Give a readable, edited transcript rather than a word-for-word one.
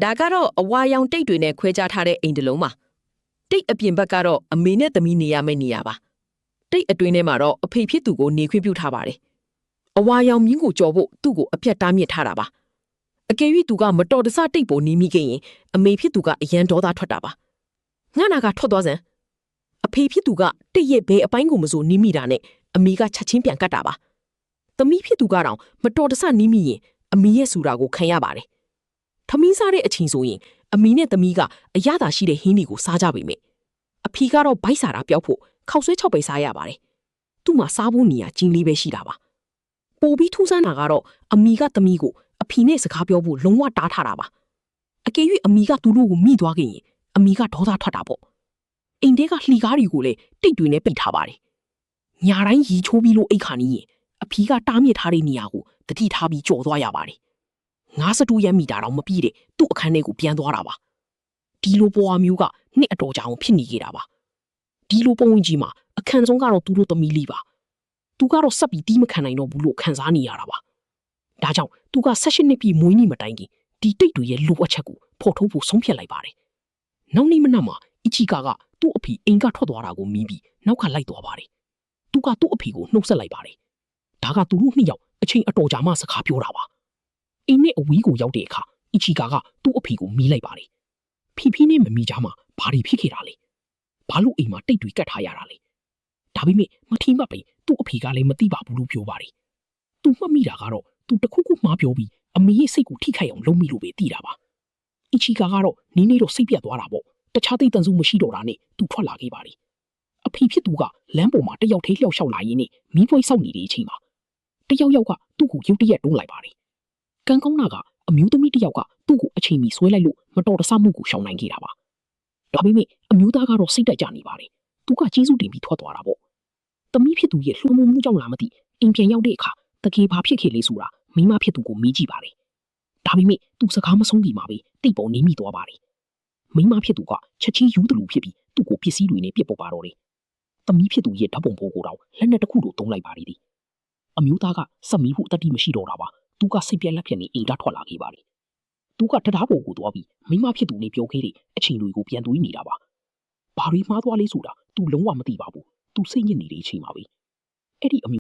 ဒါကတော့အဝါရောင်တိတ်တွေနဲ့ခွဲခြားထားတဲ့အိမ်တစ်လုံးပါတိတ်အပြင်ဘက်ကတော့အမေနဲ့သမီးနေရမယ့်နေရာပါတိတ်အတွင်းထဲမှာတော့အဖေဖြစ်သူကိုနေခွင့်ပြုထားပါတယ်အဝါရောင်မြင်းကိုကြော်ဖို့သူ့ကိုအပြတ်တားမြစ်ထားတာပါအကယ်၍သူကမတော်တဆတိတ်ပေါ်နေမိခဲ့ရင်အမေဖြစ်သူကအရန်ဒေါသထွက်တာပါငါနာကထွက်သွားစမ်းအဖေဖြစ်သူကတိတ်ရဲ့ဘဲအပိုင်းကိုမစိုးနေမိတာနဲ့အမေကချက်ချင်းပြန်ကတ်တာပါသမီးဖြစ်သူကတော့မတော်တဆနေမိရင်အမေရဲ့ဆူတာကိုခံရပါတယ်ထမင်းစားတဲ့အချိန်ဆိုရင်အမေနဲ့သမီးကအရသာရှိတဲ့ဟင်းတွေကိုစားကြပေမယ့်အဖေကတော့ဗိုက်စားတာပျောက်ဖို့ခောက်ဆွဲ6ပဲစားရပါတယ်သူ့မှာစားဖို့နေရာကျင်းလေးပဲရှိတာပါပိုပြီးထူးဆန်းတာကတော့အမေကသမီးကိုအဖေနဲ့စကားပြောဖို့လုံးဝတားထားတာပါအကယ်၍အမေကသူတို့ကိုမိသွားခဲ့ရင်အမေကဒေါသထွက်တာပေါ့အိမ်ထဲကလှီကားတွေကိုလည်းတိတ်တွေနဲ့ပိတ်ထားပါတယ်ညာတိုင်းရီချိုးပြီးလို့အိတ်ခါနေရင်အဖေကတားမြစ်ထားတဲ့နေရာကိုတတိထားပြီးကြော်သွားရပါတယ်ငါးစတူရမ်းမိတာတော့မပြီးတဲ့သူ့အခန်းထဲကိုပြန်သွားတာပါဒီလိုပေါ်အမျိုးကနှစ်အတော်ကြာအောင်ဖြစ်နေခဲ့တာပါဒီလိုပုံဝင်ကြီးမှာအခန်းဆုံးကတော့သူတို့သမီးလေးပါသူကတော့ဆက်ပြီးတီးမခံနိုင်တော့ဘူးလို့ခံစားနေရတာပါဒါကြောင့်သူက16နှစ်ပြည့်မွေးနေ့မတိုင်ခင်ဒီတိတ်တွေရဲ့လိုအပ်ချက်ကိုဖော်ထုတ်ဖို့ဆုံးဖြတ်လိုက်ပါတယ်နောက်နေ့မနက်မှာအီချီကာကသူ့အဖေအိမ်ကထွက်သွားတာကိုမြင်ပြီးနောက်ကလိုက်သွားပါတယ်သူကသူ့အဖေကိုနှုတ်ဆက်လိုက်ပါတယ်ဒါကသူတို့နှစ်ယောက်အချိန်အတော်ကြာမှစကားပြောတာပါအိမ်နဲ့အဝီးကိုရောက်တဲ့အခါအီချီကာကသူ့အဖေကိုမီးလိုက်ပါတယ်ဖီဖီနဲ့မမီးကြမှာဘာတွေဖြစ်ခဲ့တာလဲဘာလို့အိမ်မှာတိတ်တွေကတ်ထားရတာလဲဒါပေမဲ့မထီမပိန်သူ့အဖေကလည်းမသိပါဘူးလို့ပြောပါတယ်သူမှတ်မိတာကတော့သူတခုခုမှားပြောပြီးအမေရဲ့စိတ်ကိုထိခိုက်အောင်လုပ်မိလို့ပဲသိတာပါအီချီကာကတော့နင်းနေတော့စိတ်ပြတ်သွားတာပေါ့တခြားသိတန်စုမရှိတော့တာနဲ့သူထွက်လာခဲ့ပါတယ်အဖေဖြစ်သူကလမ်းပေါ်မှာတယောက်သေးလျှောက်လျှောက်လာရင်းနဲ့မီးပွိုးဆောက်နေတဲ့အချိန်မှာတယောက်ကသူ့ကိုရုတ်တရက်တွန်းလိုက်ပါတယ်ကံကောင်းတာကအမျိုးသမီးတယောက်ကသူ့ကိုအချိန်မီဆွဲလိုက်လို့မတော်တဆမှုကိုရှောင်နိုင်ခဲ့တာပါဒါပေမဲ့အမျိုးသားကတော့စိတ်တက်ကြနေပါတယ်သူကကျေးဇူးတင်ပြီးထွက်သွားတာပေါ့သမီးဖြစ်သူရဲ့လှုံ့မှုကြောင့်လားမသိအိမ်ပြန်ရောက်တဲ့အခါတကယ်ဘာဖြစ်ခဲ့လဲဆိုတာမိမဖြစ်သူကိုမေးကြည့်ပါတယ်ဒါပေမဲ့သူစကားမဆုံးခင်မှာပဲတိတ်ပေါ်နေမိသွားပါတယ်မိမဖြစ်သူကချက်ချင်းယူသလိုဖြစ်ပြီးသူ့ကိုပစ္စည်းတွေနဲ့ပြစ်ပုတ်ပါတော့တယ်သမီးဖြစ်သူရဲ့ဓာတ်ပုံဖိုးကိုတော့လက်နဲ့တစ်ခုလိုတုံးလိုက်ပါလေသည်အမျိုးသားကစက်မီးဖို့တတိမရှိတော့တာပါသူကစိတ်ပြက်လက်ပြက်နဲ့အိမ်ကထွက်လာခဲ့ပါတယ်သူကတရားပေါ်ကိုသွားပြီးမိမဖြစ်သူနဲ့ပြောခဲ့တဲ့အချိန်တွေကိုပြန်တွေးနေတာပါဘာတွေမှားသွားလဲဆိုတာသူလုံးဝမသိပါဘူးသူစိတ်ညစ်နေတဲ့အချိန်ပါပဲအဲ့ဒီအ